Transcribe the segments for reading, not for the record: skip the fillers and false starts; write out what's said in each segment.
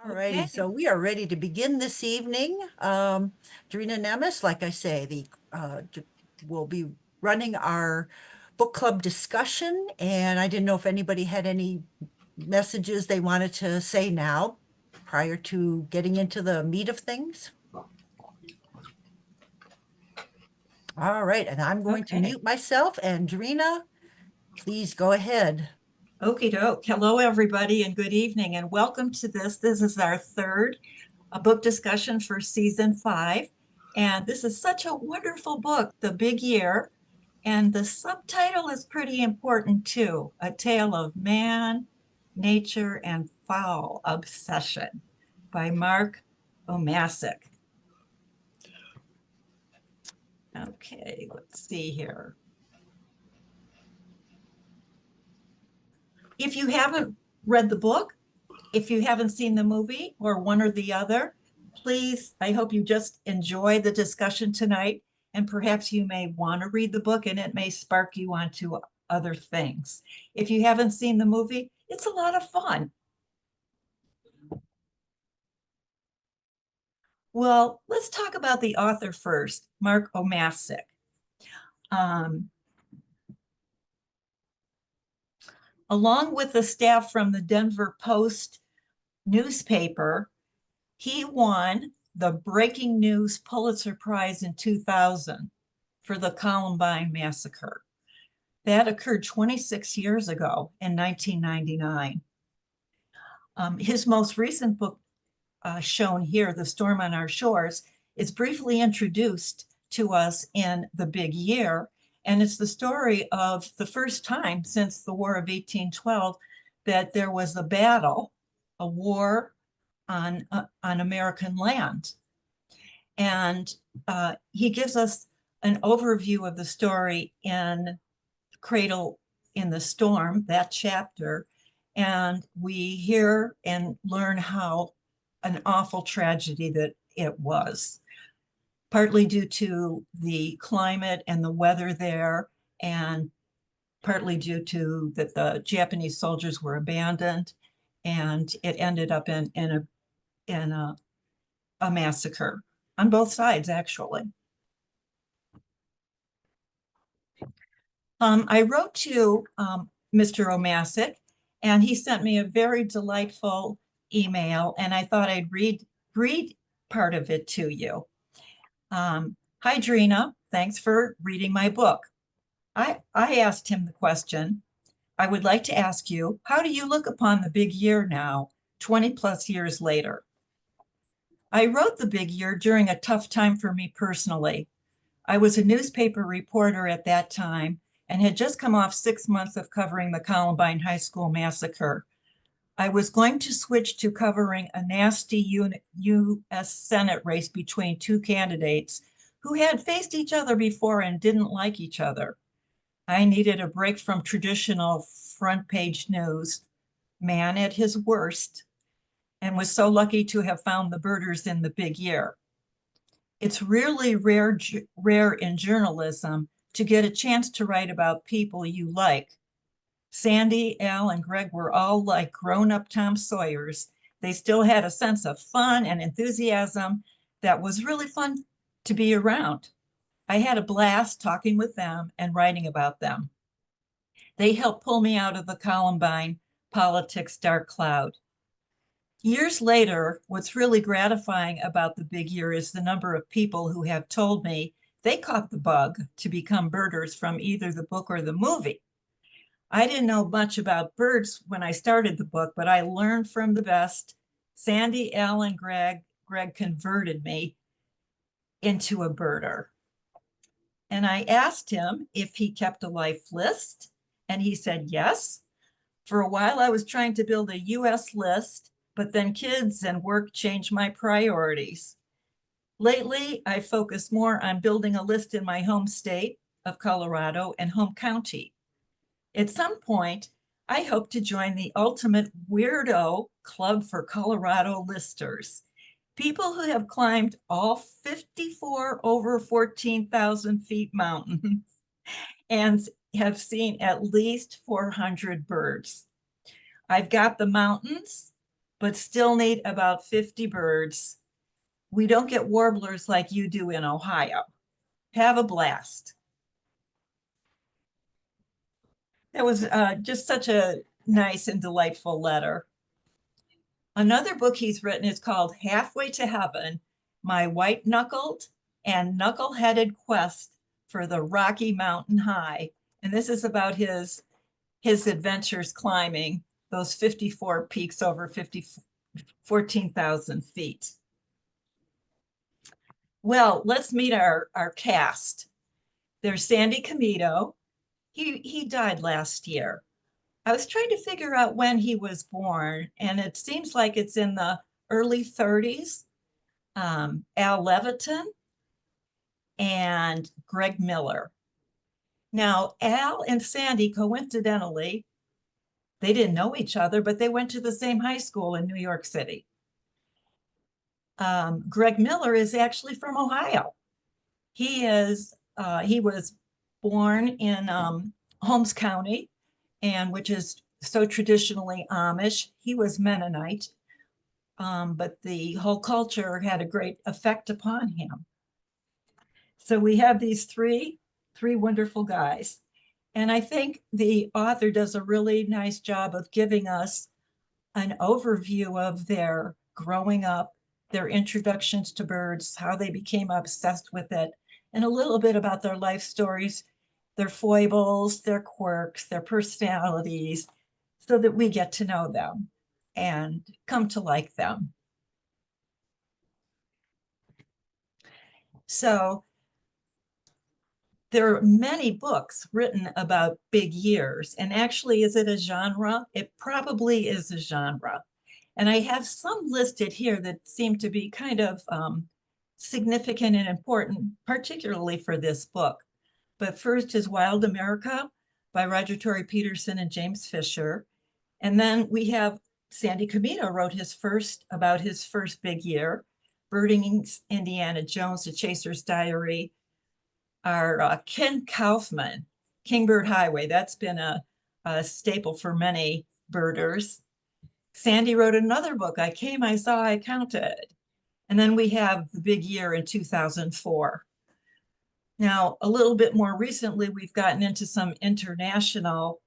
All righty, Okay. so we are ready to begin this evening. Drina Nemes, like I say, will be running our book club discussion, and I didn't know if anybody had any messages they wanted to say now prior to getting into the meat of things. All right, and I'm going to Okay. mute myself, and Drina, please go ahead. Okie doke. Hello, everybody, and good evening, and welcome to this. This is our third book discussion for season 5. And this is such a wonderful book, The Big Year. And the subtitle is pretty important too, A Tale of Man, Nature, and Fowl Obsession by Mark Obmascik. Okay, let's see here. If you haven't read the book, if you haven't seen the movie or one or the other, please, I hope you just enjoy the discussion tonight, and perhaps you may want to read the book and it may spark you onto other things. If you haven't seen the movie, it's a lot of fun. Well, let's talk about the author first, Mark Obmascik. Along with the staff from the Denver Post newspaper, he won the Breaking News Pulitzer Prize in 2000 for the Columbine Massacre. That occurred 26 years ago in 1999. His most recent book, shown here, The Storm on Our Shores, is briefly introduced to us in The Big Year, and it's the story of the first time since the War of 1812 that there was a battle, a war on American land. And he gives us an overview of the story in Cradle in the Storm, that chapter, and we hear and learn how an awful tragedy that it was, partly due to the climate and the weather there, and partly due to that the Japanese soldiers were abandoned, and it ended up in a massacre on both sides, actually. I wrote to Mr. Obmascik, and he sent me a very delightful email, and I thought I'd read part of it to you. Hi, Drina. Thanks for reading my book. I asked him the question, I would like to ask you, how do you look upon the big year now, 20 plus years later? I wrote the big year during a tough time for me personally. I was a newspaper reporter at that time and had just come off 6 months of covering the Columbine High School massacre. I was going to switch to covering a nasty U.S. Senate race between two candidates who had faced each other before and didn't like each other. I needed a break from traditional front page news, man at his worst, and was so lucky to have found the birders in the big year. It's really rare in journalism to get a chance to write about people you like. Sandy, Al, and Greg were all like grown-up Tom Sawyers. They still had a sense of fun and enthusiasm that was really fun to be around. I had a blast talking with them and writing about them. They helped pull me out of the Columbine politics dark cloud. Years later, what's really gratifying about the big year is the number of people who have told me they caught the bug to become birders from either the book or the movie. I didn't know much about birds when I started the book, but I learned from the best. Sandy, Al, and Greg converted me into a birder. And I asked him if he kept a life list, and he said yes. For a while, I was trying to build a US list, but then kids and work changed my priorities. Lately, I focus more on building a list in my home state of Colorado and home county. At some point, I hope to join the ultimate weirdo club for Colorado listers. People who have climbed all 54 over 14,000 feet mountains and have seen at least 400 birds. I've got the mountains, but still need about 50 birds. We don't get warblers like you do in Ohio. Have a blast. That was just such a nice and delightful letter. Another book he's written is called Halfway to Heaven, My White-Knuckled and Knuckle-Headed Quest for the Rocky Mountain High. And this is about his adventures climbing those 54 peaks over 14,000 feet. Well, let's meet our cast. There's Sandy Komito. He died last year. I was trying to figure out when he was born, and it seems like it's in the early 30s. Al Levantin and Greg Miller. Now, Al and Sandy, coincidentally, they didn't know each other, but they went to the same high school in New York City. Greg Miller is actually from Ohio. He was born in Holmes County, and which is so traditionally Amish. He was Mennonite, but the whole culture had a great effect upon him. So we have these three wonderful guys. And I think the author does a really nice job of giving us an overview of their growing up, their introductions to birds, how they became obsessed with it, and a little bit about their life stories, their foibles, their quirks, their personalities, so that we get to know them and come to like them. So there are many books written about big years, and actually, is it a genre? It probably is a genre. And I have some listed here that seem to be kind of significant and important, particularly for this book. But first is Wild America by Roger Tory Peterson and James Fisher. And then we have Sandy Komito wrote about his first big year, Birding Indiana Jones, The Chaser's Diary. Our Ken Kaufman, Kingbird Highway, that's been a staple for many birders. Sandy wrote another book, I Came, I Saw, I Counted. And then we have The Big Year in 2004. Now, a little bit more recently, we've gotten into some international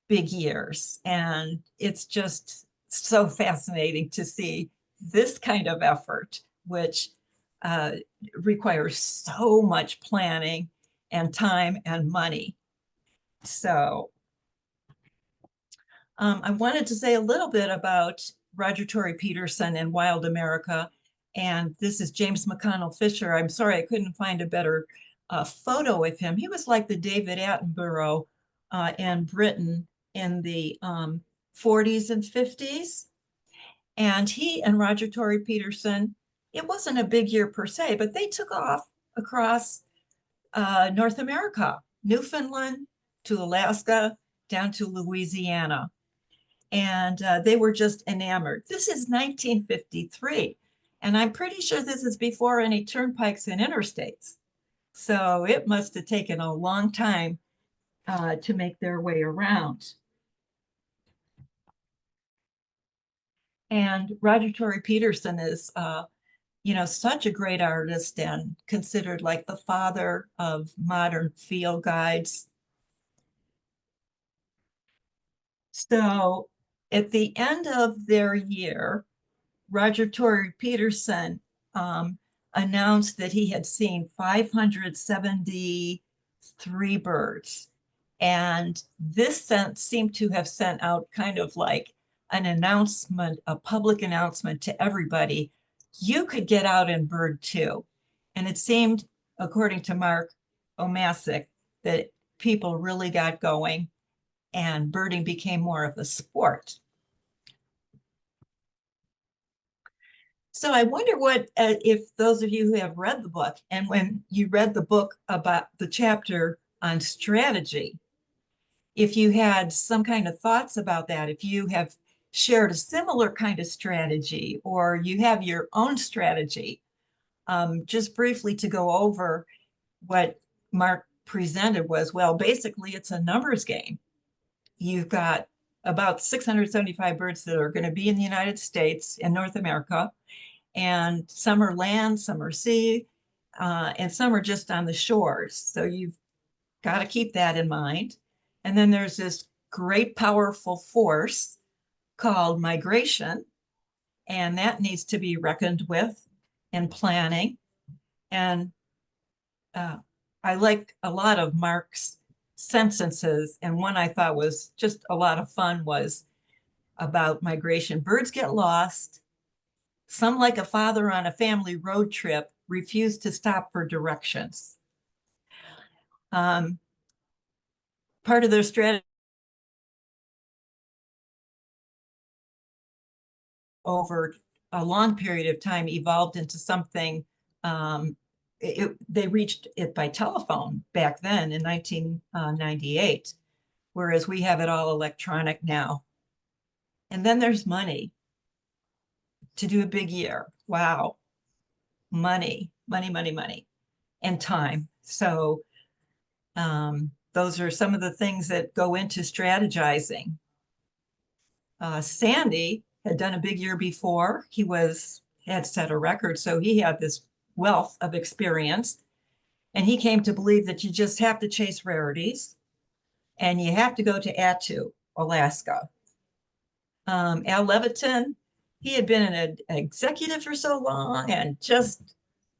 big years, and it's just so fascinating to see this kind of effort, which requires so much planning and time and money. So I wanted to say a little bit about Roger Tory Peterson and Wild America. And this is James McConnell Fisher. I'm sorry I couldn't find a better photo of him. He was like the David Attenborough in Britain in the 40s and 50s. And he and Roger Tory Peterson, it wasn't a big year per se, but they took off across North America, Newfoundland to Alaska, down to Louisiana. And they were just enamored. This is 1953. And I'm pretty sure this is before any turnpikes and interstates. So it must have taken a long time to make their way around. And Roger Tory Peterson is, such a great artist and considered like the father of modern field guides. So at the end of their year, Roger Tory Peterson announced that he had seen 573 birds. And this seemed to have sent out kind of like an announcement, a public announcement to everybody. You could get out and bird too. And it seemed, according to Mark Obmascik, that people really got going and birding became more of a sport. So I wonder what, if those of you who have read the book, and when you read the book about the chapter on strategy, if you had some kind of thoughts about that, if you have shared a similar kind of strategy, or you have your own strategy, just briefly to go over what Mark presented was, well, basically it's a numbers game. You've got about 675 birds that are going to be in the United States and North America. And some are land, some are sea, and some are just on the shores. So you've got to keep that in mind. And then there's this great powerful force called migration, and that needs to be reckoned with in planning. And I like a lot of Mark's sentences, and one I thought was just a lot of fun was about migration. Birds get lost. Some, like a father on a family road trip, refuse to stop for directions. Part of their strategy over a long period of time evolved into something. They reached it by telephone back then in 1998, whereas we have it all electronic now. And then there's money to do a big year. Wow. Money, money, money, money, and time. So those are some of the things that go into strategizing. Sandy had done a big year before. He had set a record, so he had this wealth of experience. And he came to believe that you just have to chase rarities and you have to go to 𝑇ℎ𝑒, Alaska. Al Levantin, he had been an executive for so long and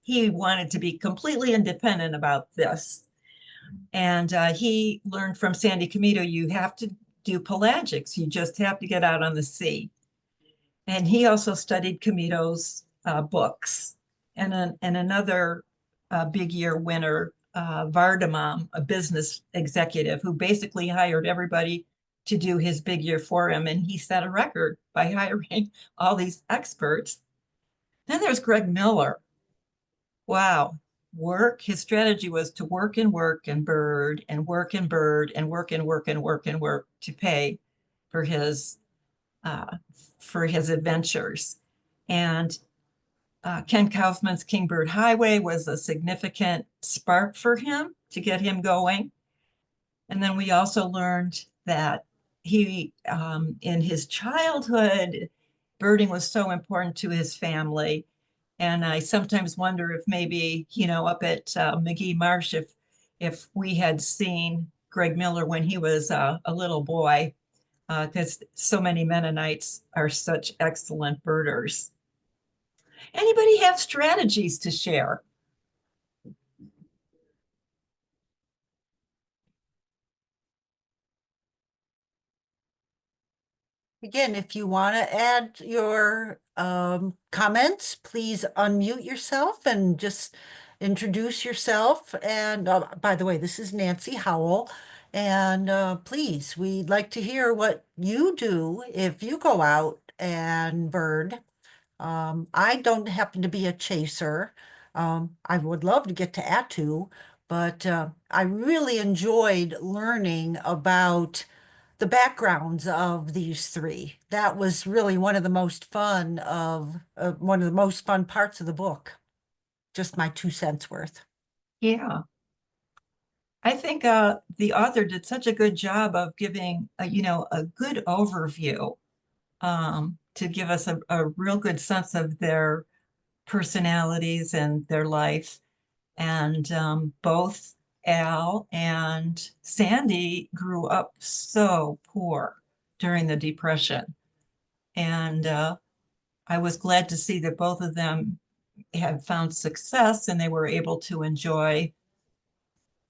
he wanted to be completely independent about this. And he learned from Sandy Komito, you have to do pelagics. You just have to get out on the sea. And he also studied Komito's books. And another big year winner, Vardamam, a business executive who basically hired everybody to do his big year for him. And he set a record by hiring all these experts. Then there's Greg Miller. Wow. His strategy was to work and work and bird and work and bird and work and work and work and work to pay for his adventures. And Ken Kaufman's Kingbird Highway was a significant spark for him to get him going. And then we also learned that he, in his childhood, birding was so important to his family. And I sometimes wonder if maybe, up at McGee Marsh, if we had seen Greg Miller when he was a little boy, because so many Mennonites are such excellent birders. Anybody have strategies to share? Again, if you want to add your comments, please unmute yourself and just introduce yourself. And by the way, this is Nancy Howell. And please, we'd like to hear what you do if you go out and bird. I don't happen to be a chaser. I would love to get to 𝑇ℎ𝑒, but I really enjoyed learning about the backgrounds of these three. That was really one of the most fun parts of the book. Just my 2 cents worth. Yeah. I think the author did such a good job of giving, a good overview to give us a real good sense of their personalities and their life. And both Al and Sandy grew up so poor during the Depression. And I was glad to see that both of them had found success and they were able to enjoy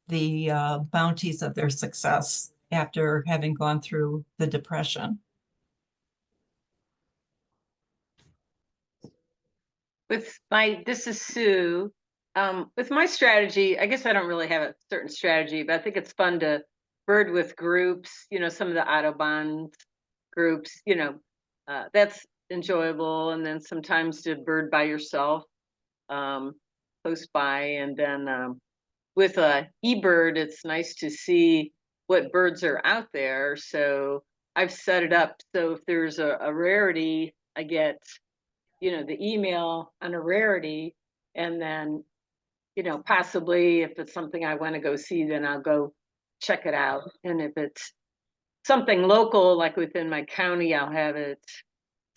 the bounties of their success after having gone through the Depression. This is Sue. With my strategy, I guess I don't really have a certain strategy, but I think it's fun to bird with groups, some of the Audubon groups, that's enjoyable. And then sometimes to bird by yourself, close by. And then with a eBird, it's nice to see what birds are out there. So I've set it up so if there's a rarity, I get the email on a rarity, and then possibly if it's something I want to go see, then I'll go check it out. And if it's something local, like within my county, I'll have it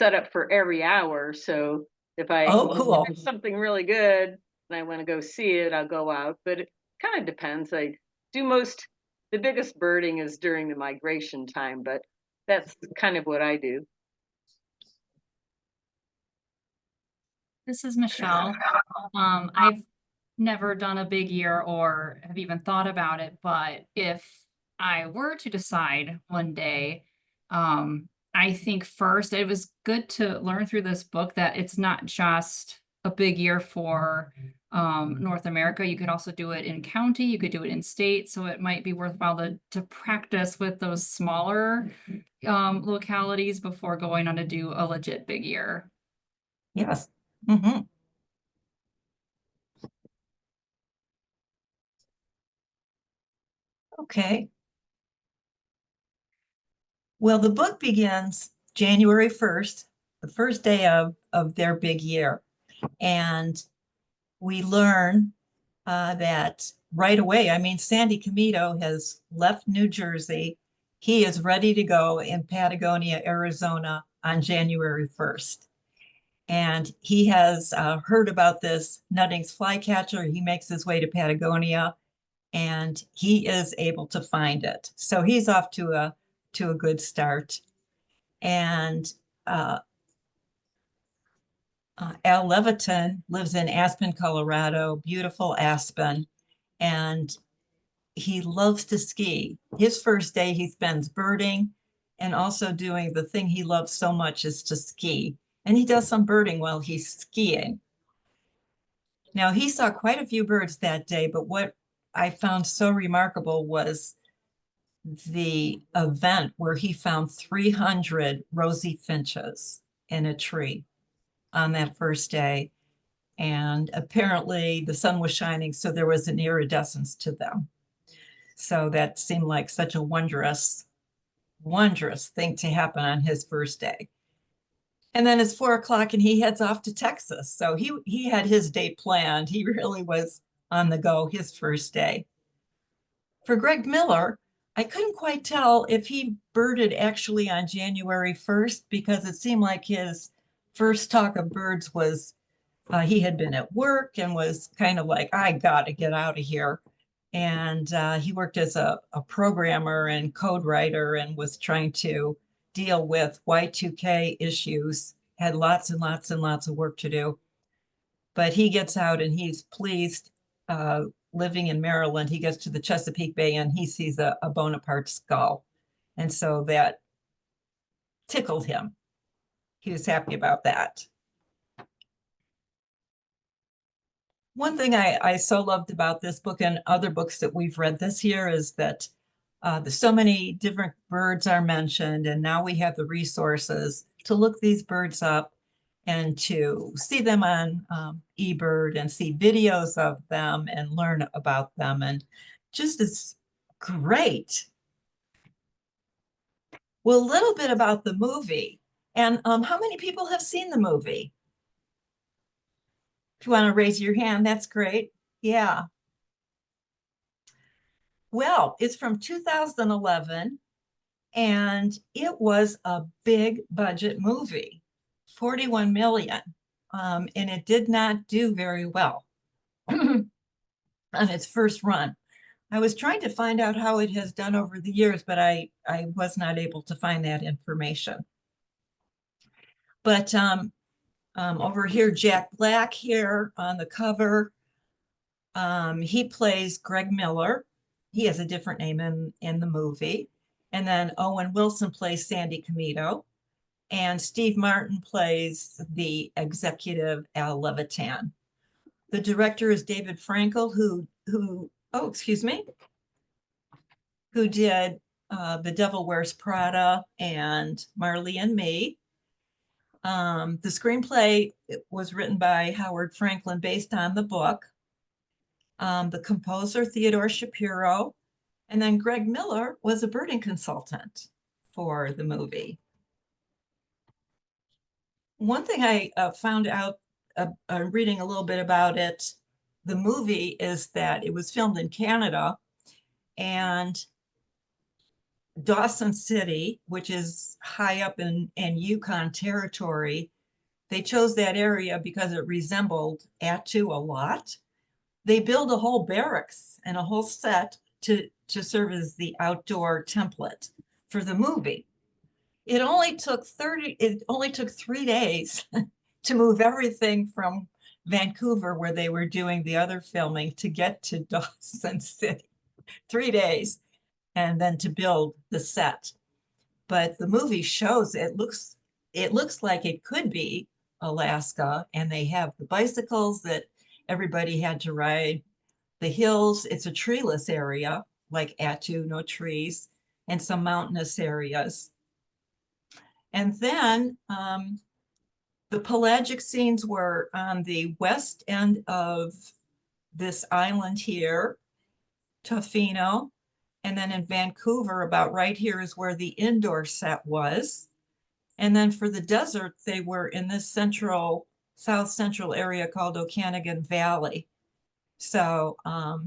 set up for every hour. So if Oh, cool. if it's something really good and I want to go see it, I'll go out. But it kind of depends. I do the biggest birding is during the migration time, but that's kind of what I do. This is Michelle. I've never done a big year or have even thought about it, but if I were to decide one day, I think first it was good to learn through this book that it's not just a big year for North America. You could also do it in county, you could do it in state. So it might be worthwhile to practice with those smaller localities before going on to do a legit big year. Yes. Mhm. Okay. Well, the book begins January 1st, the first day of their big year. And we learn that right away, I mean, Sandy Komito has left New Jersey. He is ready to go in Patagonia, Arizona on January 1st. And he has heard about this Nutting's flycatcher. He makes his way to Patagonia and he is able to find it. So he's off to a good start. And Al Levantin lives in Aspen, Colorado, beautiful Aspen, and he loves to ski. His first day he spends birding and also doing the thing he loves so much is to ski. And he does some birding while he's skiing. Now, he saw quite a few birds that day, but what I found so remarkable was the event where he found 300 rosy finches in a tree on that first day. And apparently the sun was shining, so there was an iridescence to them. So that seemed like such a wondrous thing to happen on his first day. And then it's 4 o'clock and he heads off to Texas. So he had his day planned. He really was on the go his first day. For Greg Miller, I couldn't quite tell if he birded actually on January 1st because it seemed like his first talk of birds was he had been at work and was kind of like, I got to get out of here. And he worked as a programmer and code writer and was trying to deal with Y2K issues, had lots and lots and lots of work to do. But he gets out and he's pleased living in Maryland. He gets to the Chesapeake Bay and he sees a Bonaparte skull. And so that tickled him. He was happy about that. One thing I so loved about this book and other books that we've read this year is that so many different birds are mentioned, and now we have the resources to look these birds up and to see them on eBird and see videos of them and learn about them. And just it's great. Well, a little bit about the movie. And how many people have seen the movie? If you want to raise your hand, that's great. Yeah. Well, it's from 2011, and it was a big budget movie, 41 million, and it did not do very well on its first run. I was trying to find out how it has done over the years, but I was not able to find that information. But over here, Jack Black here on the cover, he plays Greg Miller. He has a different name in the movie. And then Owen Wilson plays Sandy Komito. And Steve Martin plays the executive Al Levantin. The director is David Frankel, who did The Devil Wears Prada and Marley and Me. The screenplay was written by Howard Franklin based on the book. The composer, Theodore Shapiro, and then Greg Miller was a birding consultant for the movie. One thing I found out reading a little bit about it, the movie, is that it was filmed in Canada, and Dawson City, which is high up in Yukon territory. They chose that area because it resembled 𝑎𝑡𝑢 a lot. They built a whole barracks and a whole set to serve as the outdoor template for the movie. It only took 3 days to move everything from Vancouver, where they were doing the other filming, to get to Dawson City. 3 days, and then to build the set. But the movie shows it looks like it could be Alaska, and they have the bicycles that everybody had to ride, the hills. It's a treeless area like 𝑎𝑡𝑢, no trees, and some mountainous areas. And then the pelagic scenes were on the west end of this island here, Tofino. And then in Vancouver, about right here is where the indoor set was. And then for the desert, they were in this south central area called Okanagan Valley. So a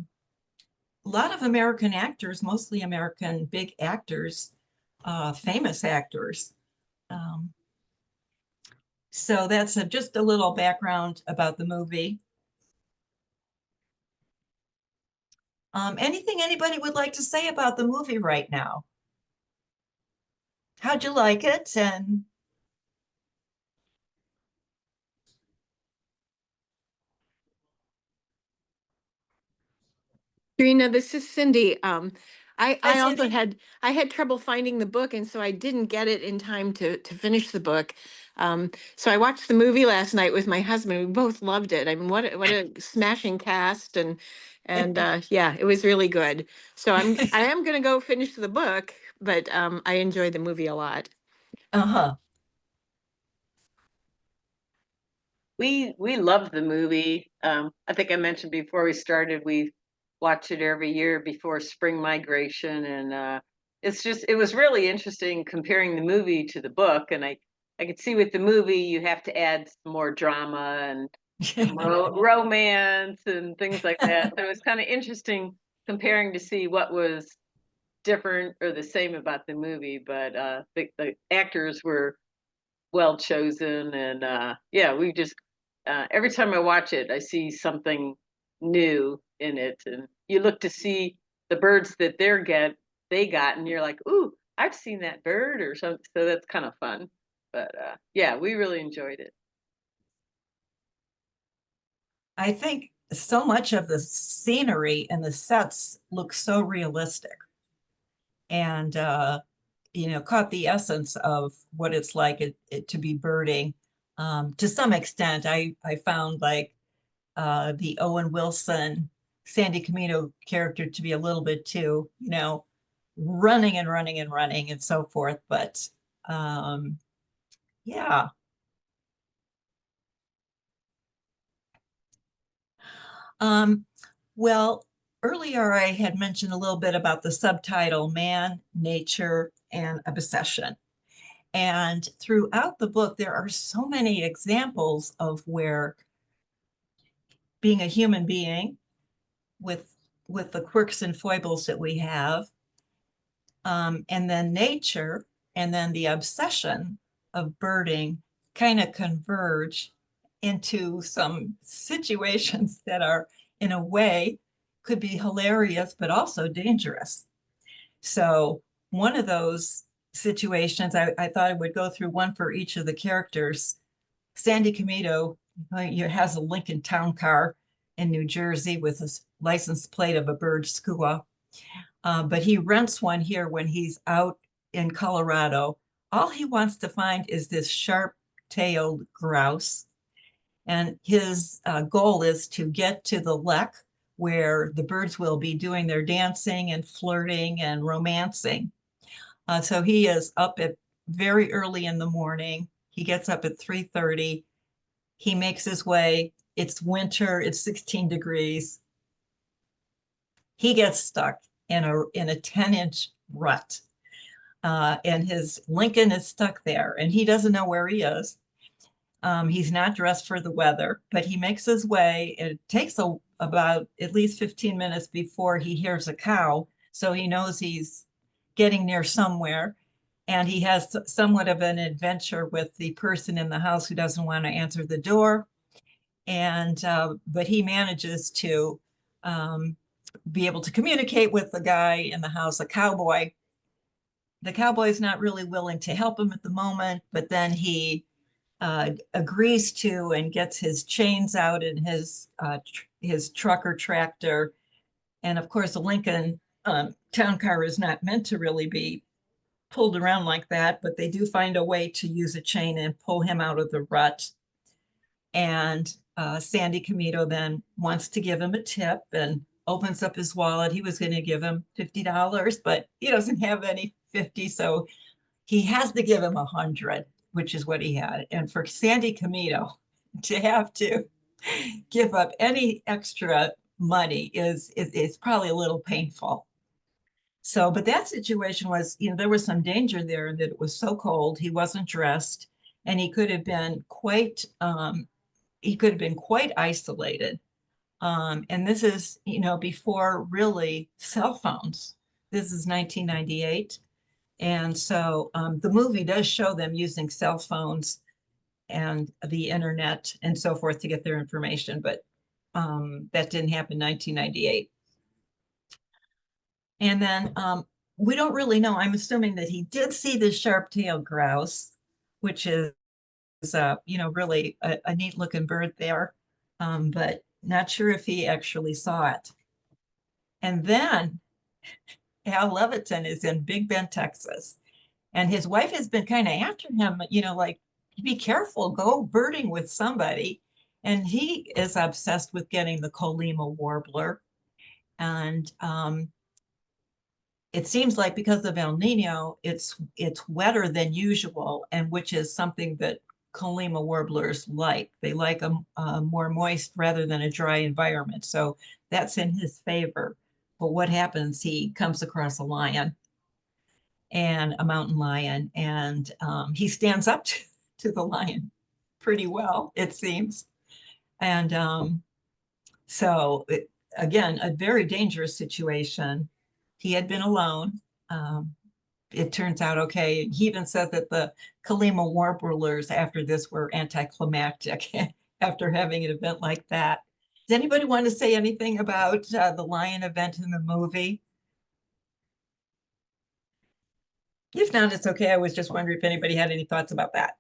lot of American actors, mostly American big actors, famous actors. So that's just a little background about the movie. Anything anybody would like to say about the movie right now? How'd you like it? And Drina, this is Cindy. I Hi, also Cindy. had trouble finding the book, and so I didn't get it in time to finish the book. So I watched the movie last night with my husband. We both loved it. I mean, what a smashing cast, and yeah, it was really good. So I am gonna go finish the book, but I enjoyed the movie a lot. Uh-huh. We loved the movie. I think I mentioned before we started, we watch it every year before spring migration, and it was really interesting comparing the movie to the book. And I could see with the movie you have to add some more drama and romance and things like that. So it was kind of interesting comparing to see what was different or the same about the movie. But the actors were well chosen, and yeah, we just every time I watch it, I see something new in it, and you look to see the birds that they got, and you're like, ooh, I've seen that bird or something. So that's kind of fun. But yeah, we really enjoyed it. I think so much of the scenery and the sets look so realistic, and caught the essence of what it's like it to be birding. To some extent, I found like the Owen Wilson, Sandy Komito character to be a little bit too, running and running and running and so forth. But yeah. Well, earlier I had mentioned a little bit about the subtitle, Man, Nature, and Obsession. And throughout the book, there are so many examples of where being a human being with the quirks and foibles that we have, and then nature, and then the obsession of birding kind of converge into some situations that are, in a way, could be hilarious, but also dangerous. So one of those situations, I thought I would go through one for each of the characters. Sandy Komito has a Lincoln Town Car in New Jersey with a license plate of a bird skua. But he rents one here when he's out in Colorado. All he wants to find is this sharp-tailed grouse. And his goal is to get to the lek where the birds will be doing their dancing and flirting and romancing. So he is up at very early in the morning. He gets up at 3:30. He makes his way. It's winter. It's 16 degrees. He gets stuck in a 10-inch rut. And his Lincoln is stuck there, and he doesn't know where he is. He's not dressed for the weather, but he makes his way. It takes about at least 15 minutes before he hears a cow. So he knows he's getting near somewhere. And he has somewhat of an adventure with the person in the house who doesn't want to answer the door. And but he manages to be able to communicate with the guy in the house, a cowboy. The cowboy is not really willing to help him at the moment, but then he agrees to and gets his chains out in his truck or tractor. And of course, a Lincoln town car is not meant to really be pulled around like that, but they do find a way to use a chain and pull him out of the rut. And Sandy Komito then wants to give him a tip and opens up his wallet. He was going to give him $50, but he doesn't have any 50, so he has to give him 100, which is what he had. And for Sandy Komito to have to give up any extra money is probably a little painful. So, but that situation was, there was some danger there that it was so cold, he wasn't dressed, and he could have been quite isolated. And this is, before really cell phones. This is 1998. And so the movie does show them using cell phones and the internet and so forth to get their information, but that didn't happen in 1998. And then we don't really know. I'm assuming that he did see the sharp-tailed grouse, which is, really a neat looking bird there, but not sure if he actually saw it. And then Al Levantin is in Big Bend, Texas, and his wife has been kind of after him, like, be careful, go birding with somebody. And he is obsessed with getting the Colima warbler. And it seems like because of El Nino, it's wetter than usual, and which is something that Colima warblers like. They like a more moist rather than a dry environment. So that's in his favor. But what happens? He comes across a lion, and a mountain lion, and he stands up to the lion pretty well, it seems. And so again, a very dangerous situation. He had been alone. It turns out okay. He even said that the Colima warblers after this were anticlimactic after having an event like that. Does anybody want to say anything about the lion event in the movie? If not, it's okay. I was just wondering if anybody had any thoughts about that.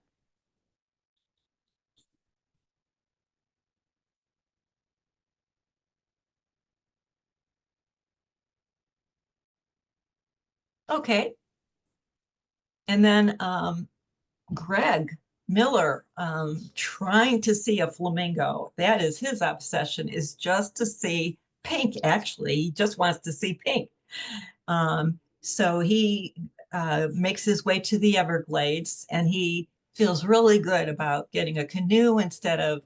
Okay. And then Greg Miller trying to see a flamingo. That is his obsession, is just to see pink. Actually, he just wants to see pink. So he makes his way to the Everglades, and he feels really good about getting a canoe instead of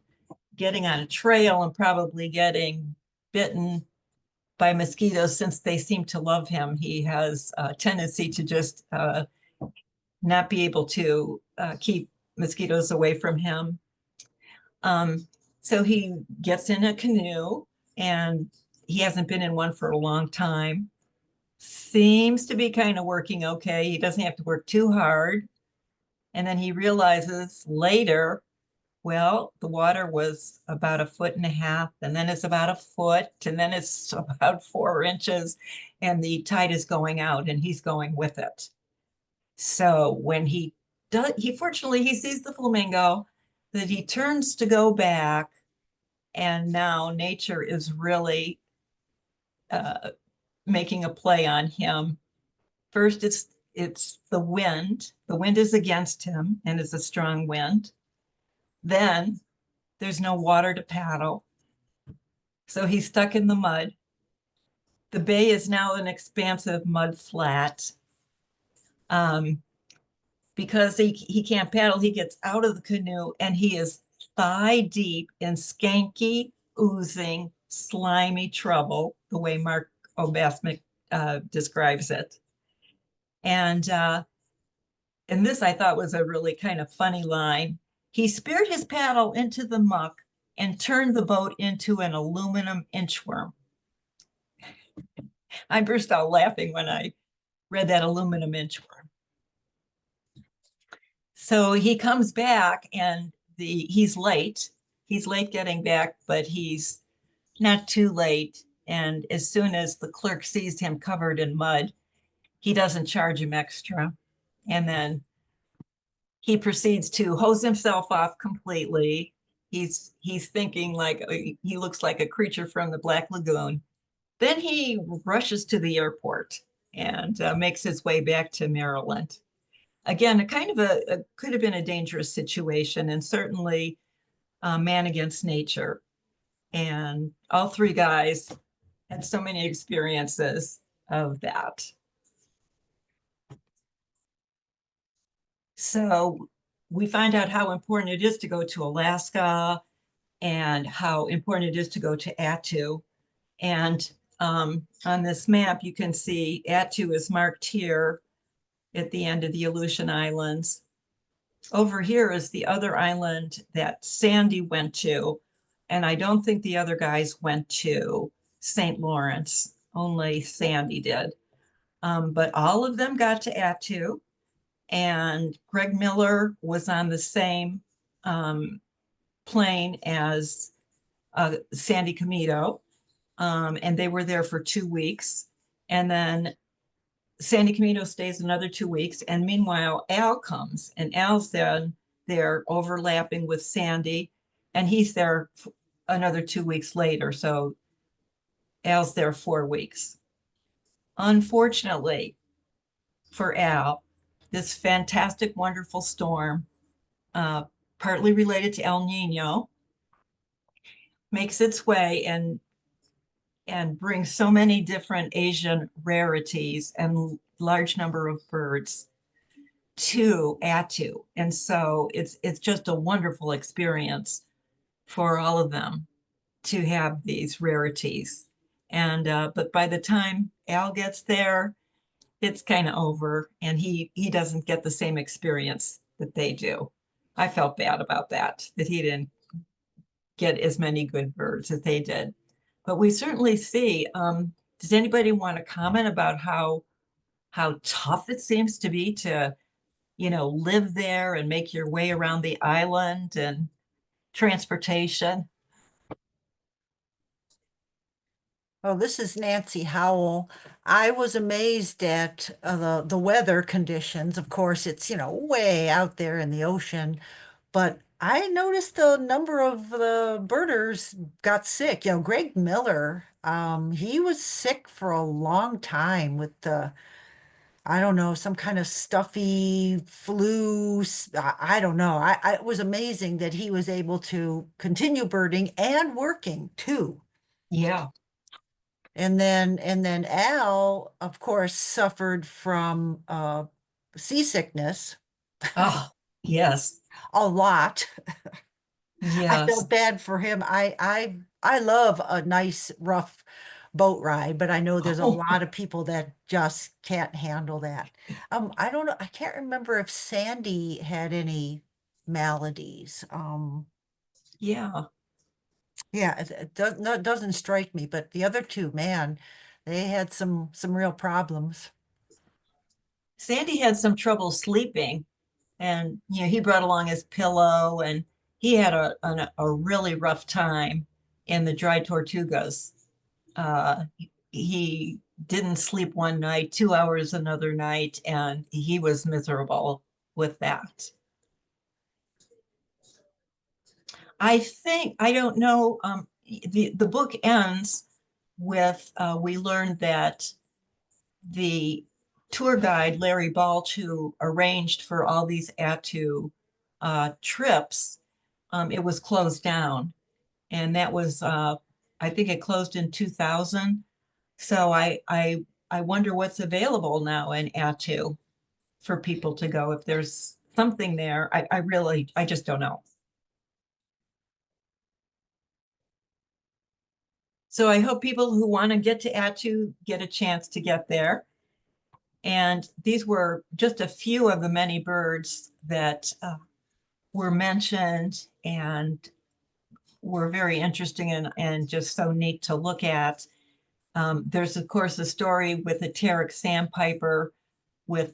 getting on a trail and probably getting bitten by mosquitoes. Since they seem to love him, he has a tendency to just not be able to keep mosquitoes away from him. So he gets in a canoe, and he hasn't been in one for a long time. Seems to be kind of working okay. He doesn't have to work too hard. And then he realizes later, well, the water was about 1.5 feet, and then it's about 1 foot, and then it's about 4 inches, and the tide is going out, and he's going with it. So when he fortunately, he sees the flamingo, that he turns to go back, and now nature is really making a play on him. First, it's the wind. The wind is against him, and it's a strong wind. Then there's no water to paddle, so he's stuck in the mud. The bay is now an expansive mud flat. Because he can't paddle, he gets out of the canoe, and he is thigh deep in skanky, oozing, slimy trouble, the way Mark Obmascik describes it. And this I thought was a really kind of funny line. He speared his paddle into the muck and turned the boat into an aluminum inchworm. I burst out laughing when I red that aluminum inchworm. So he comes back and he's late. He's late getting back, but he's not too late. And as soon as the clerk sees him covered in mud, he doesn't charge him extra. And then he proceeds to hose himself off completely. He's thinking like he looks like a creature from the Black Lagoon. Then he rushes to the airport and makes his way back to Maryland. Again, a kind of a could have been a dangerous situation, and certainly a man against nature. And all three guys had so many experiences of that. So we find out how important it is to go to Alaska and how important it is to go to 𝑎𝑡𝑢. And on this map, you can see 𝑎𝑡𝑢 is marked here at the end of the Aleutian Islands. Over here is the other island that Sandy went to. And I don't think the other guys went to St. Lawrence, only Sandy did. But all of them got to 𝑎𝑡𝑢. And Greg Miller was on the same plane as Sandy Komito. And they were there for 2 weeks. And then Sandy Komito stays another 2 weeks. And meanwhile, Al comes, and Al's then there overlapping with Sandy, and he's there another 2 weeks later. So Al's there 4 weeks. Unfortunately for Al, this fantastic, wonderful storm, partly related to El Nino, makes its way and brings so many different Asian rarities and large number of birds to 𝑎𝑡𝑢. And so it's just a wonderful experience for all of them to have these rarities. And but by the time Al gets there, it's kind of over, and he doesn't get the same experience that they do. I felt bad about that he didn't get as many good birds as they did. But we certainly see, does anybody want to comment about how tough it seems to be to, live there and make your way around the island and transportation? Oh, this is Nancy Howell. I was amazed at the weather conditions. Of course, it's, way out there in the ocean, but I noticed the number of the birders got sick. Greg Miller, he was sick for a long time with I don't know, some kind of stuffy flu. I don't know. It was amazing that he was able to continue birding and working too. Yeah. And then Al, of course, suffered from seasickness Oh, yes. a lot. I Yes. felt bad for him. I love a nice rough boat ride, but I know there's a lot of people that just can't handle that. I don't know. I can't remember if Sandy had any maladies. Yeah. Yeah, it doesn't strike me, but the other two, man, they had some real problems. Sandy had some trouble sleeping, and he brought along his pillow, and he had a really rough time in the dry Tortugas. He didn't sleep one night, 2 hours another night, and he was miserable with that. I don't know, the book ends with, we learned that the tour guide, Larry Balch, who arranged for all these 𝑎𝑡𝑢 trips, it was closed down. And that was, I think it closed in 2000. So I wonder what's available now in 𝑎𝑡𝑢 for people to go. If there's something there, I just don't know. So I hope people who want to get to 𝑎𝑡𝑢 get a chance to get there. And these were just a few of the many birds that were mentioned and were very interesting and just so neat to look at. There's, of course, a story with a Terek sandpiper with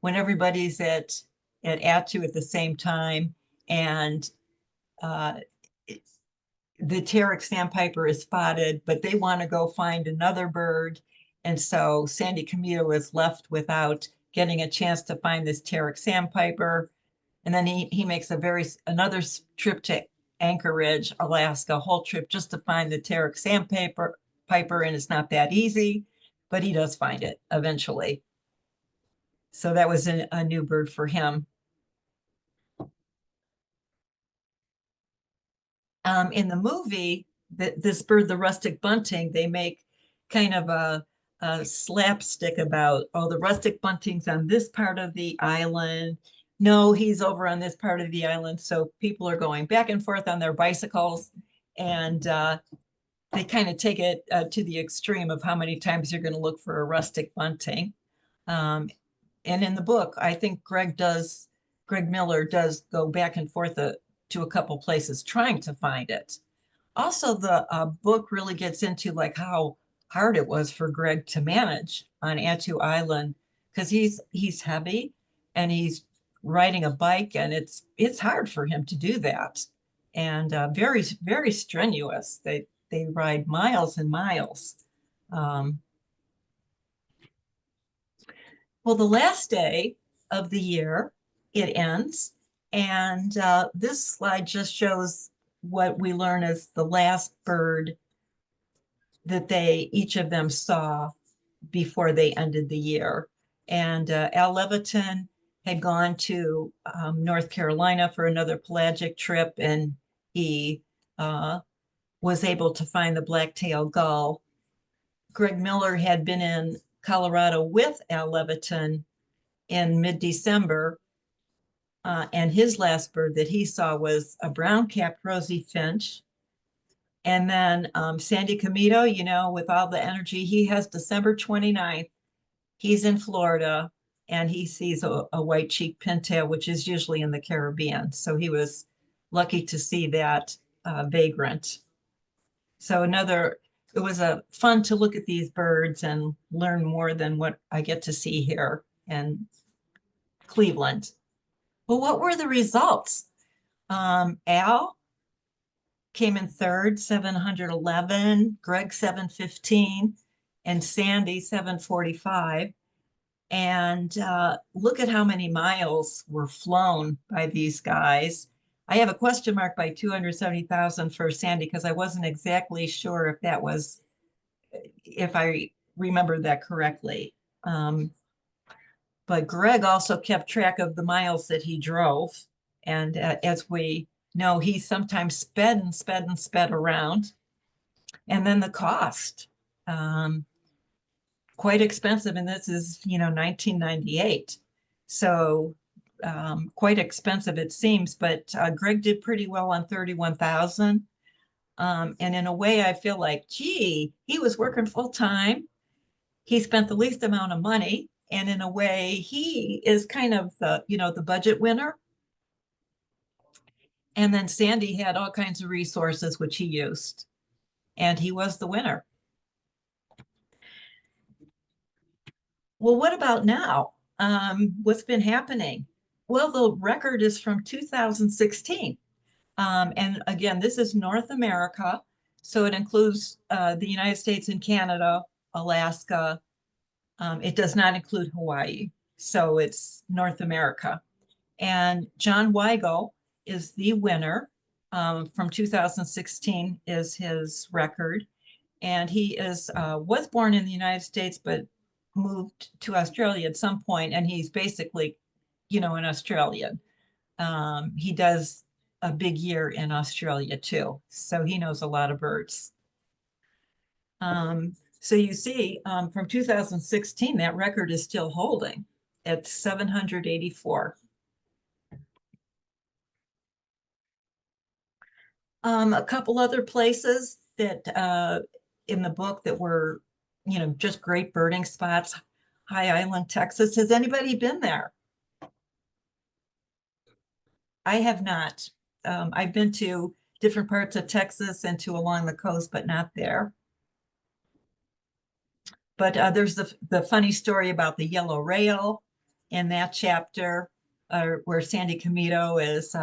when everybody's at 𝑇ℎ𝑒 at the same time, and the 𝑇ℎ𝑒 sandpiper is spotted, but they want to go find another bird. And so Sandy Komito is left without getting a chance to find this 𝑇ℎ𝑒 sandpiper. And then he makes another trip to Anchorage, Alaska, a whole trip just to find the 𝑇ℎ𝑒 sandpiper, and it's not that easy, but he does find it eventually. So that was a new bird for him. In the movie, this bird, the rustic bunting, they make kind of a slapstick about, oh, the rustic bunting's on this part of the island. No, he's over on this part of the island. So people are going back and forth on their bicycles, and they kind of take it to the extreme of how many times you're going to look for a rustic bunting. And in the book, I think Greg Miller does go back and forth to a couple places trying to find it. Also, the book really gets into like how hard it was for Greg to manage on 𝑇ℎ𝑒 Island, because he's heavy and he's riding a bike, and it's hard for him to do that, and very, very strenuous. They ride miles and miles. Well, the last day of the year, it ends. And this slide just shows what we learn as the last bird that each of them saw before they ended the year. And Al Levantin had gone to North Carolina for another pelagic trip, and he was able to find the black-tailed gull. Greg Miller had been in Colorado with Al Levantin in mid-December, and his last bird that he saw was a brown-capped rosy finch. And then Sandy Komito, you know, with all the energy he has, December 29th, he's in Florida, and he sees a white-cheeked pintail, which is usually in the Caribbean. So he was lucky to see that vagrant. So it was fun to look at these birds and learn more than what I get to see here in Cleveland. Well, what were the results? Al came in third, 711, Greg 715, and Sandy 745. And look at how many miles were flown by these guys. I have a question mark by 270,000 for Sandy, because I wasn't exactly sure if I remember that correctly. But Greg also kept track of the miles that he drove. And as we know, he sometimes sped and sped and sped around. And then the cost, quite expensive. And this is, 1998. So quite expensive, it seems. But Greg did pretty well on 31,000. And in a way, I feel like, gee, he was working full time. He spent the least amount of money. And in a way, he is kind of the budget winner. And then Sandy had all kinds of resources, which he used. And he was the winner. Well, what about now? What's been happening? Well, the record is from 2016. And again, this is North America. So it includes the United States and Canada, Alaska. It does not include Hawaii. So it's North America. And John Weigel is the winner. From 2016 is his record. And he was born in the United States, but moved to Australia at some point. And he's basically, an Australian. He does a big year in Australia too. So he knows a lot of birds. So you see, from 2016, that record is still holding at 784. A couple other places that in the book that were, just great birding spots. High Island, Texas. Has anybody been there? I have not. I've been to different parts of Texas and to along the coast, but not there. But there's the funny story about the yellow rail in that chapter, where Sandy Komito is,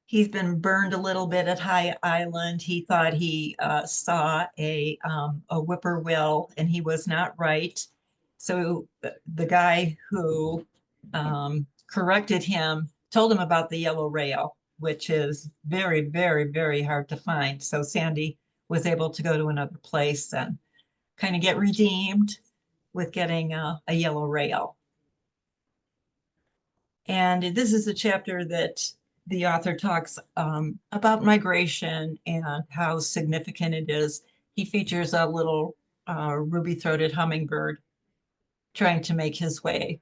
he's been burned a little bit at High Island. He thought he saw a whippoorwill, and he was not right. So the guy who corrected him told him about the yellow rail, which is very, very, very hard to find. So Sandy was able to go to another place and kind of get redeemed with getting a yellow rail. And this is a chapter that the author talks about migration and how significant it is. He features a little ruby-throated hummingbird trying to make his way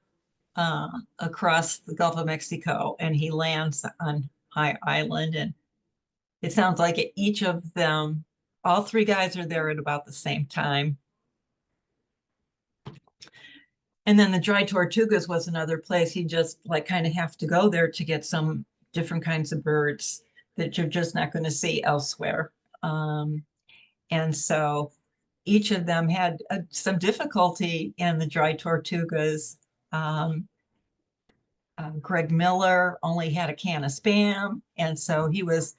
across the Gulf of Mexico, and he lands on High Island. And it sounds like each of them, all three guys are there at about the same time. And then the dry tortugas was another place. You just like kind of have to go there to get some different kinds of birds that you're just not going to see elsewhere. And so each of them had some difficulty in the dry tortugas. Greg Miller only had a can of Spam, and so he was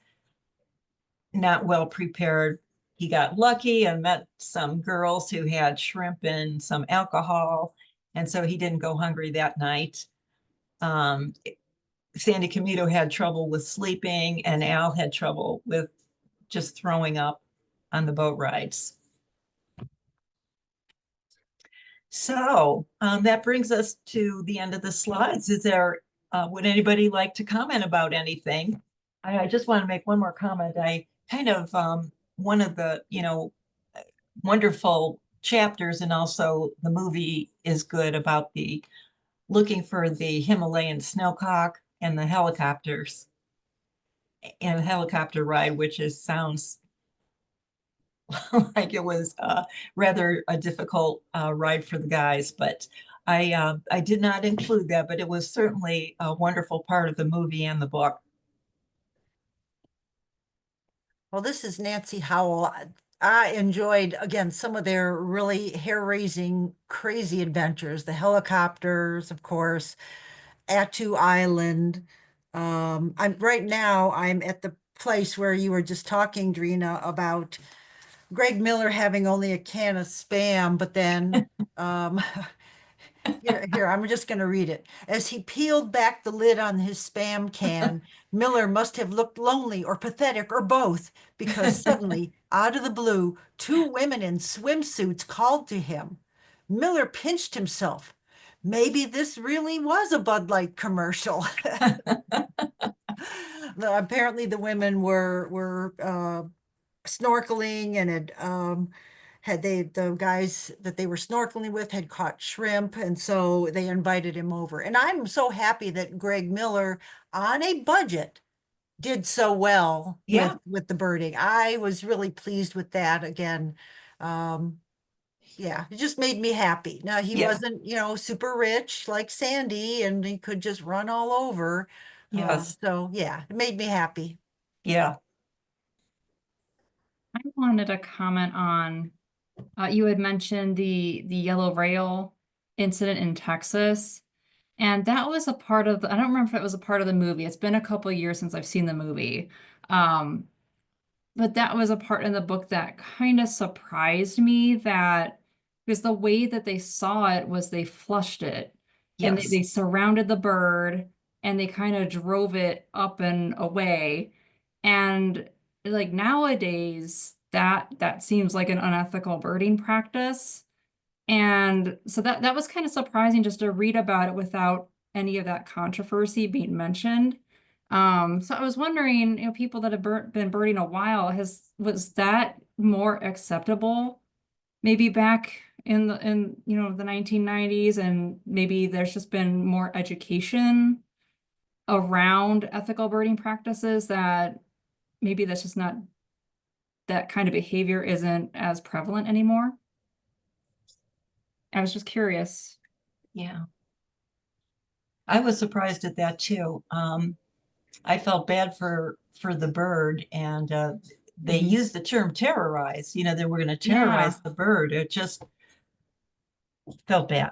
not well prepared. He got lucky and met some girls who had shrimp and some alcohol, and so he didn't go hungry that night. Sandy Komito had trouble with sleeping, and Al had trouble with just throwing up on the boat rides. So that brings us to the end of the slides. Is there, would anybody like to comment about anything? I just want to make one more comment. I kind of, one of the, wonderful chapters, and also the movie is good about the looking for the Himalayan snowcock and the helicopters and the helicopter ride, which sounds like it was rather a difficult ride for the guys, but I did not include that, but it was certainly a wonderful part of the movie and the book. Well, this is Nancy Howell. I enjoyed, again, some of their really hair-raising, crazy adventures. The helicopters, of course, 𝑇ℎ𝑒 Island. I'm at the place where you were just talking, Drina, about Greg Miller having only a can of Spam, but then here, I'm just going to read it. As he peeled back the lid on his Spam can, Miller must have looked lonely or pathetic or both, because suddenly, out of the blue, two women in swimsuits called to him. Miller pinched himself. Maybe this really was a Bud Light commercial. Apparently, the women were snorkeling, and the guys that they were snorkeling with had caught shrimp, and so they invited him over. And I'm so happy that Greg Miller, on a budget, did so well with the birding. I was really pleased with that. Again, yeah, it just made me happy. Now, he wasn't, super rich like Sandy, and he could just run all over. Yes. So yeah, it made me happy. Yeah. I wanted to comment on, you had mentioned the yellow rail incident in Texas, and that was a part of I don't remember if it was a part of the movie. It's been a couple of years since I've seen the movie. But that was a part in the book that kind of surprised me, that because the way that they saw it was they flushed it, and they surrounded the bird, and they kind of drove it up and away. And like nowadays, that seems like an unethical birding practice. And so that was kind of surprising just to read about it without any of that controversy being mentioned. So I was wondering, people that have been birding a while, was that more acceptable maybe back in the 1990s, and maybe there's just been more education around ethical birding practices, that maybe that's just not, that kind of behavior isn't as prevalent anymore. I was just curious. Yeah. I was surprised at that too. I felt bad for the bird, and they used the term terrorize. They were going to terrorize the bird. It just felt bad.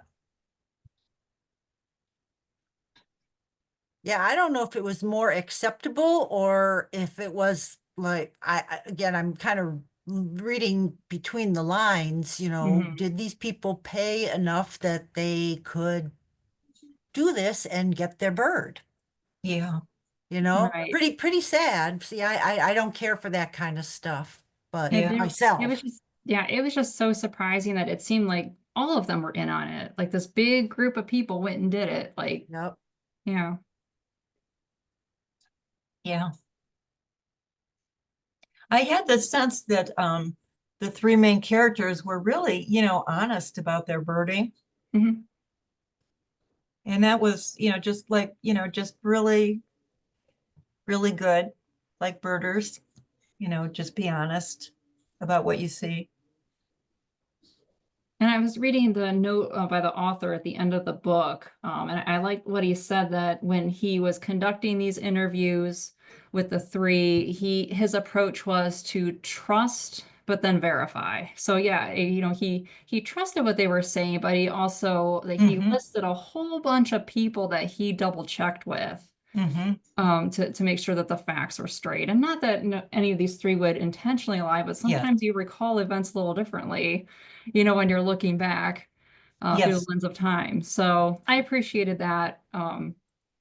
Yeah, I don't know if it was more acceptable or if it was like, again, I'm kind of reading between the lines, Mhm. did these people pay enough that they could do this and get their bird? Yeah. Right. Pretty sad. See, I don't care for that kind of stuff, but Yeah. It was myself. just, yeah, it was just so surprising that it seemed like all of them were in on it. Like this big group of people went and did it. Like, Yep. yeah. Yeah. I had the sense that the three main characters were really, honest about their birding. Mhm. And that was, just like, just really, really good, like birders, just be honest about what you see. And I was reading the note by the author at the end of the book, and I like what he said that when he was conducting these interviews with the three, his approach was to trust but then verify. So yeah, he trusted what they were saying, but he also he Mm-hmm. listed a whole bunch of people that he double checked with Mm-hmm. to make sure that the facts were straight. And not that any of these three would intentionally lie, but Yes. sometimes you recall events a little differently, when you're looking back through the Yes. lens of time. So I appreciated that,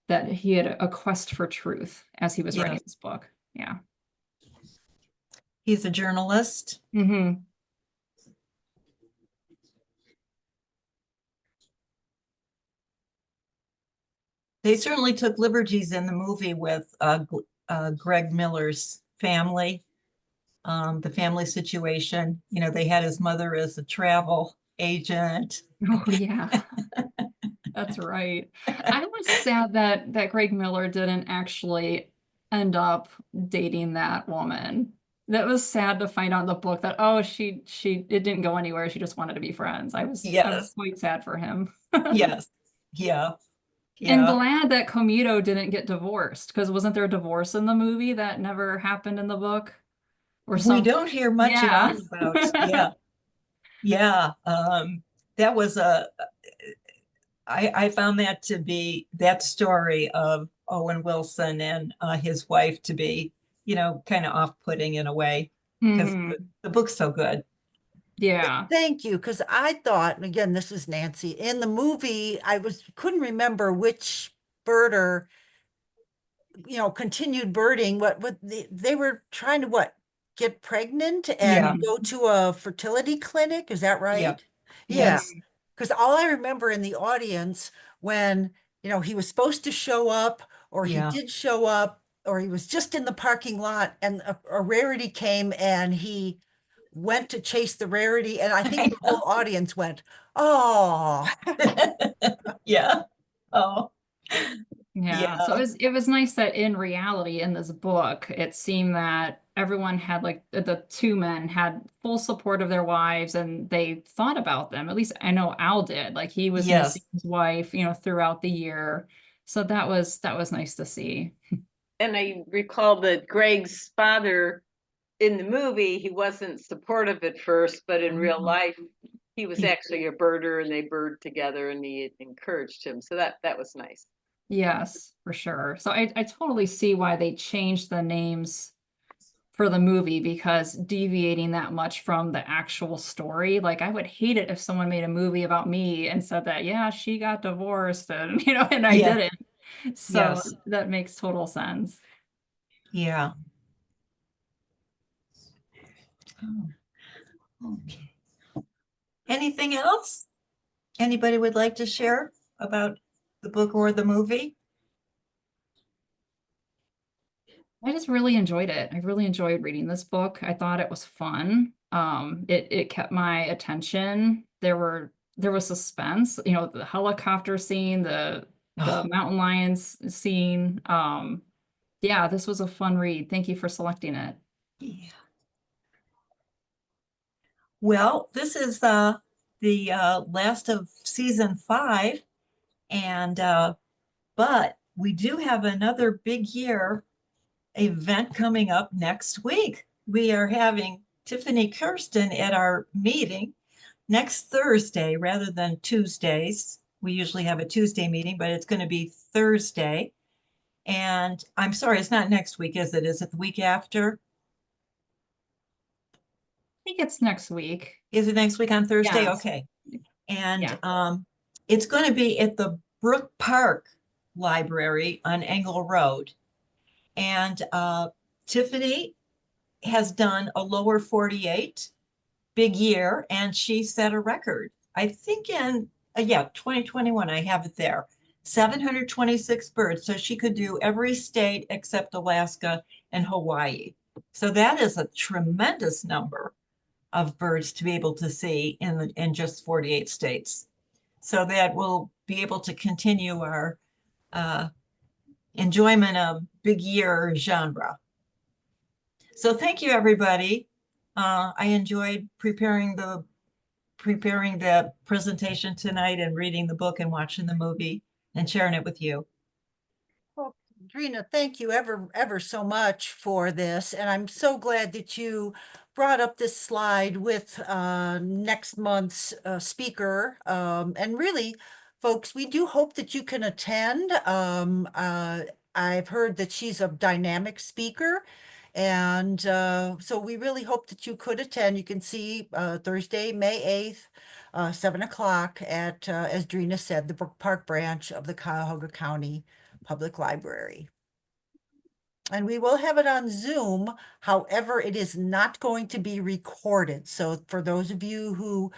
that he had a quest for truth as he was writing Yes. this book. Yeah. He's a journalist. Mm-hmm. They certainly took liberties in the movie with Greg Miller's family, the family situation. They had his mother as a travel agent. Oh, yeah. That's right. I was sad that Greg Miller didn't actually end up dating that woman. That was sad to find out in the book that it didn't go anywhere. She just wanted to be friends. I was Yes. quite sad for him. Yes. Yeah. And Yeah. glad that Komito didn't get divorced because wasn't there a divorce in the movie that never happened in the book or We some? don't hear much at Yeah. all about. Yeah. Yeah. That was I found that to be that story of Owen Wilson and his wife to be, kind of off-putting in a way because Mhm. the book's so good. Yeah. Thank you, because I thought, and again, this is Nancy, in the movie, couldn't remember which birder, continued birding, what they were trying to get pregnant and Yeah. Mhm. go to a fertility clinic, is that Yeah. right? Yeah, Yes. Mhm. because all I remember in the audience when, he was supposed to show up, or he Yeah. did show up, or he was just in the parking lot and a rarity came and he went to chase the rarity, and I think the whole audience went, "Oh." Yeah. Oh, Yeah. So yeah. it was nice that in reality in this book, it seemed that everyone had like the two men had full support of their wives and they thought about them. At least I know Al did. Like he was missing Yes. his wife, throughout the year. So that was nice to see. And I recall that Greg's father in the movie, he wasn't supportive at first, but in real life, he was actually a birder and they bird together and he encouraged him. So that was nice. Yes, for sure. So I totally see why they changed the names for the movie because deviating that much from the actual story, like I would hate it if someone made a movie about me and said that, yeah, she got divorced and and I Yeah. didn't. So Yes. that makes total sense. Yeah. Oh, okay. Anything else? Anybody would like to share about the book or the movie? I just really enjoyed it. I really enjoyed reading this book. I thought it was fun. It kept my attention. There was suspense, the helicopter scene, the Oh, mountain lions scene. Yeah, this was a fun read. Thank you for selecting it. yeah. Well, this is the last of season 5, and but we do have another big year event coming up next week. We are having Tiffany Kirsten at our meeting next Thursday rather than Tuesdays. We usually have a Tuesday meeting, but it's going to be Thursday. And I'm sorry, it's not next week, is it? Is it the week after? I think it's next week. Is it next week on Thursday? Yes. Okay. And Yeah. it's going to be at the Brook Park Library on Engle Road. And Tiffany has done a lower 48 big year, and she set a record. I think in 2021, I have it there. 726 birds. So she could do every state except Alaska and Hawaii. So that is a tremendous number of birds to be able to see in just 48 states. So that we'll be able to continue our enjoyment of big year genre. So thank you, everybody. I enjoyed preparing the presentation tonight and reading the book and watching the movie and sharing it with you. Well, Drina, thank you ever so much for this. And I'm so glad that you brought up this slide with next month's speaker. And really, folks, we do hope that you can attend. I've heard that she's a dynamic speaker. And so we really hope that you could attend. You can see Thursday, May 8th, 7 o'clock at, as Drina said, the Brook Park branch of the Cuyahoga County Public Library. And we will have it on Zoom. However, it is not going to be recorded. So for those of you who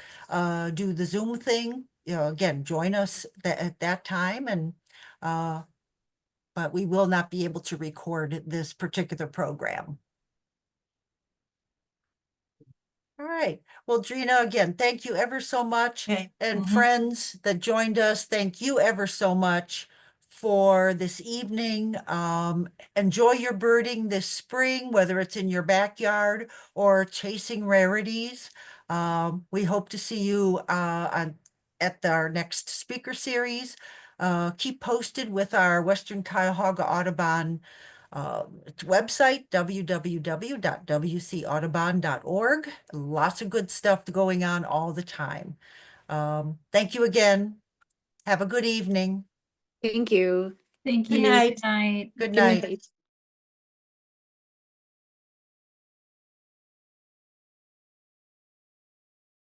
do the Zoom thing, again, join us at that time. And but we will not be able to record this particular program. All right. Well, Drina, again, thank you ever so much. Okay. And friends that joined us, thank you ever so much for this evening. Enjoy your birding this spring, whether it's in your backyard or chasing rarities. We hope to see you at our next speaker series. Keep posted with our Western Cuyahoga Audubon website, www.wcaudubon.org. Lots of good stuff going on all the time. Thank you again. Have a good evening. Thank you. Thank Good you. night. Good night. Good Good night. night.